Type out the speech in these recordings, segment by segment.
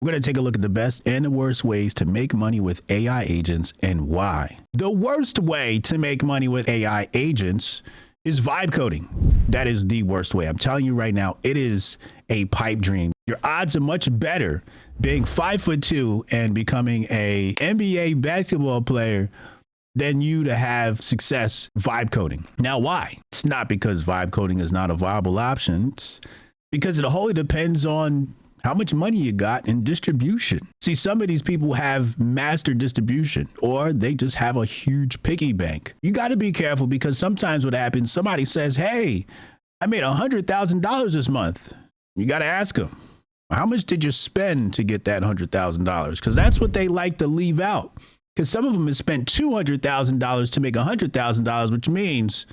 We're going to take a look at the best and the worst ways to make money with AI agents and why. The worst way to make money with AI agents is vibe coding. That is the worst way. I'm telling you right now, it is a pipe dream. Your odds are much better being 5'2" and becoming a NBA basketball player than you to have success vibe coding. Now, why? It's not because vibe coding is not a viable option. It's because it wholly depends on how much money you got in distribution. See, some of these people have master distribution, or they just have a huge piggy bank. You got to be careful because sometimes what happens, somebody says, hey, I made $100,000 this month. You got to ask them, how much did you spend to get that $100,000? Because that's what they like to leave out. Because some of them have spent $200,000 to make $100,000, which means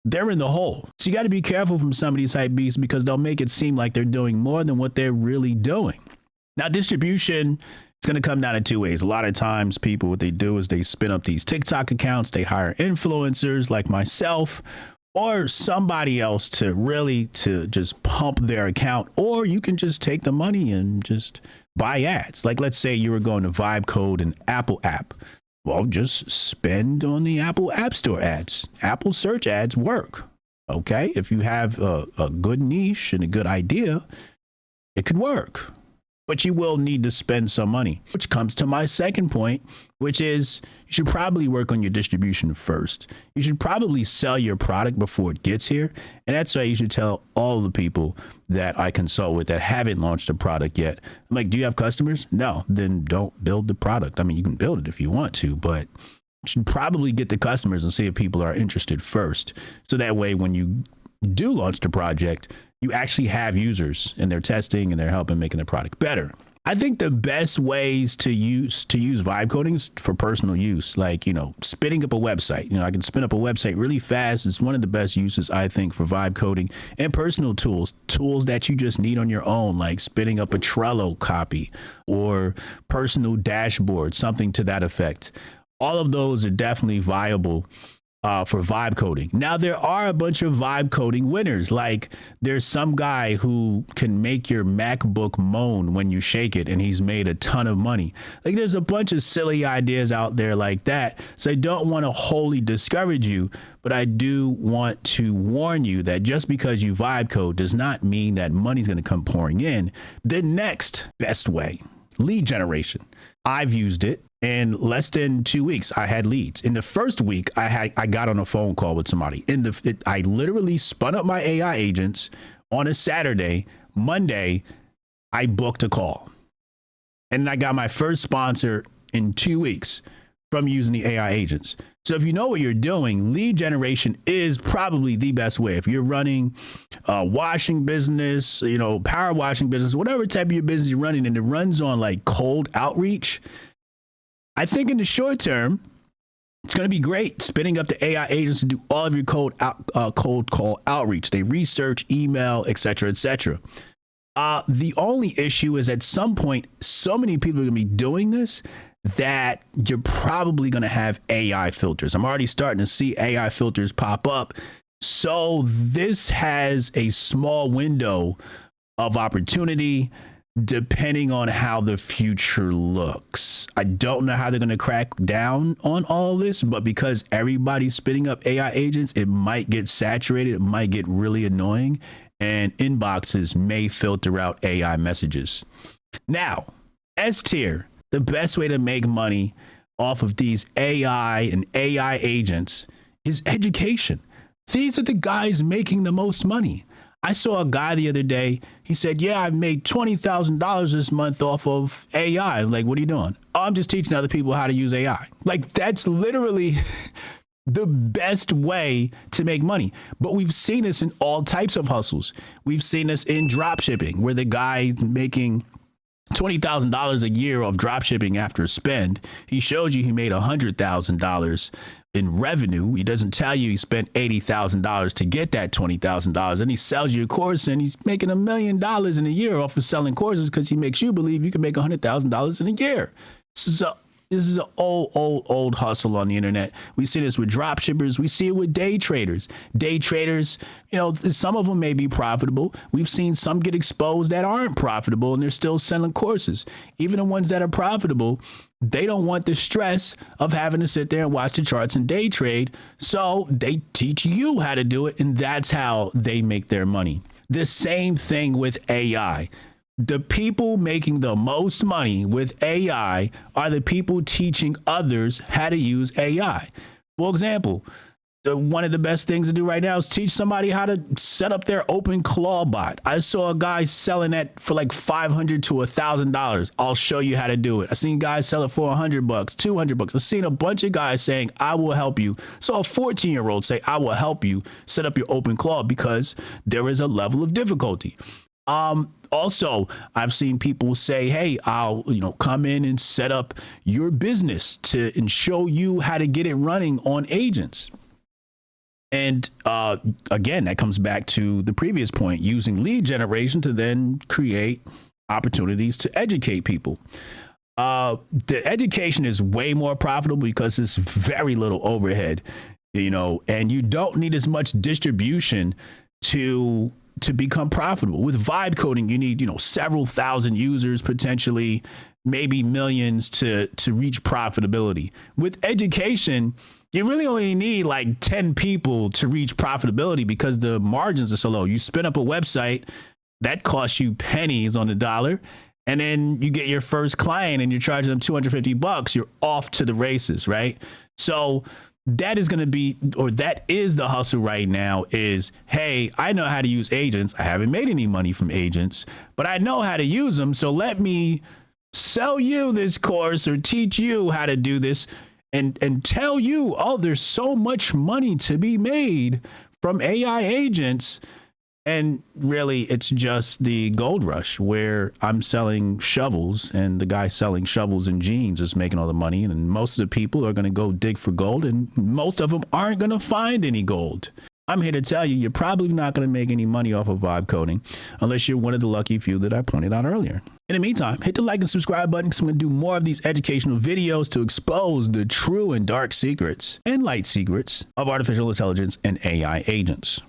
they're in the hole. So you got to be careful from some of these hype beasts because they'll make it seem like they're doing more than what they're really doing. Now, distribution is going to come down in two ways. A lot of times people, what they do is they spin up these TikTok accounts. They hire influencers like myself or somebody else to just pump their account. Or you can just take the money and just buy ads. Like, let's say you were going to vibe code an Apple app. Well, just spend on the Apple App Store ads. Apple search ads work. Okay. If you have a good niche and a good idea, it could work. But you will need to spend some money, which comes to my second point, which is you should probably work on your distribution first. You should probably sell your product before it gets here. And that's why you should tell all the people that I consult with that haven't launched a product yet. I'm like, do you have customers? No, then don't build the product. I mean, you can build it if you want to, but you should probably get the customers and see if people are interested first. So that way, when you do launch the project, you actually have users and they're testing and they're helping making the product better. I think the best ways to use vibe coding is for personal use, like, spinning up a website. I can spin up a website really fast. It's one of the best uses, I think, for vibe coding. And personal tools that you just need on your own, like spinning up a Trello copy or personal dashboard, something to that effect. All of those are definitely viable for vibe coding. Now, there are a bunch of vibe coding winners. Like, there's some guy who can make your MacBook moan when you shake it, and he's made a ton of money. Like, there's a bunch of silly ideas out there like that. So I don't want to wholly discourage you, but I do want to warn you that just because you vibe code does not mean that money's going to come pouring in. The next best way, lead generation. I've used it. In less than 2 weeks, I had leads. In the first week, I got on a phone call with somebody. I literally spun up my AI agents on a Saturday. Monday, I booked a call. And I got my first sponsor in 2 weeks from using the AI agents. So if you know what you're doing, lead generation is probably the best way. If you're running a washing business, power washing business, whatever type of your business you're running, and it runs on like cold outreach, I think in the short term, it's going to be great spinning up the AI agents to do all of your cold call outreach. They research, email, et cetera, et cetera. The only issue is at some point, so many people are going to be doing this that you're probably going to have AI filters. I'm already starting to see AI filters pop up. So this has a small window of opportunity depending on how the future looks. I don't know how they're going to crack down on all this, but because everybody's spinning up AI agents, it might get saturated. It might get really annoying, and inboxes may filter out AI messages. Now, S tier, the best way to make money off of these AI and AI agents is education. These are the guys making the most money. I saw a guy the other day. He said, yeah, I've made $20,000 this month off of AI. I'm like, what are you doing? Oh, I'm just teaching other people how to use AI. Like, that's literally the best way to make money. But we've seen this in all types of hustles. We've seen this in drop shipping, where the guy's making $20,000 a year of drop shipping after a spend. He shows you he made $100,000 in revenue. He doesn't tell you he spent $80,000 to get that $20,000. And he sells you a course and he's making $1 million in a year off of selling courses because he makes you believe you can make $100,000 in a year. So This is an old hustle on the internet. We see this with drop shippers. We see it with day traders. Day traders, some of them may be profitable. We've seen some get exposed that aren't profitable and they're still selling courses. Even the ones that are profitable, they don't want the stress of having to sit there and watch the charts and day trade. So they teach you how to do it, and that's how they make their money. The same thing with AI. The people making the most money with AI are the people teaching others how to use AI. For example, one of the best things to do right now is teach somebody how to set up their open claw bot. I saw a guy selling that for like $500 to $1,000. I'll show you how to do it. I seen guys sell it for $100, $200. I've seen a bunch of guys saying, I will help you. So a 14-year-old say, I will help you set up your open claw, because there is a level of difficulty. Also, I've seen people say, hey, I'll, come in and set up your business and show you how to get it running on agents. And again, that comes back to the previous point, using lead generation to then create opportunities to educate people. The education is way more profitable because it's very little overhead, and you don't need as much distribution to become profitable. With vibe coding, you need, several thousand users, potentially maybe millions to reach profitability. With education, you really only need like 10 people to reach profitability because the margins are so low. You spin up a website that costs you pennies on the dollar, and then you get your first client and you're charging them $250. You're off to the races, right? So that is going to be, or that is the hustle right now is, hey, I know how to use agents. I haven't made any money from agents, but I know how to use them. So let me sell you this course or teach you how to do this and tell you, oh, there's so much money to be made from AI agents. And really, it's just the gold rush where I'm selling shovels and the guy selling shovels and jeans is making all the money. And most of the people are going to go dig for gold, and most of them aren't going to find any gold. I'm here to tell you, you're probably not going to make any money off of vibe coding unless you're one of the lucky few that I pointed out earlier. In the meantime, hit the like and subscribe button, because I'm going to do more of these educational videos to expose the true and dark secrets and light secrets of artificial intelligence and AI agents.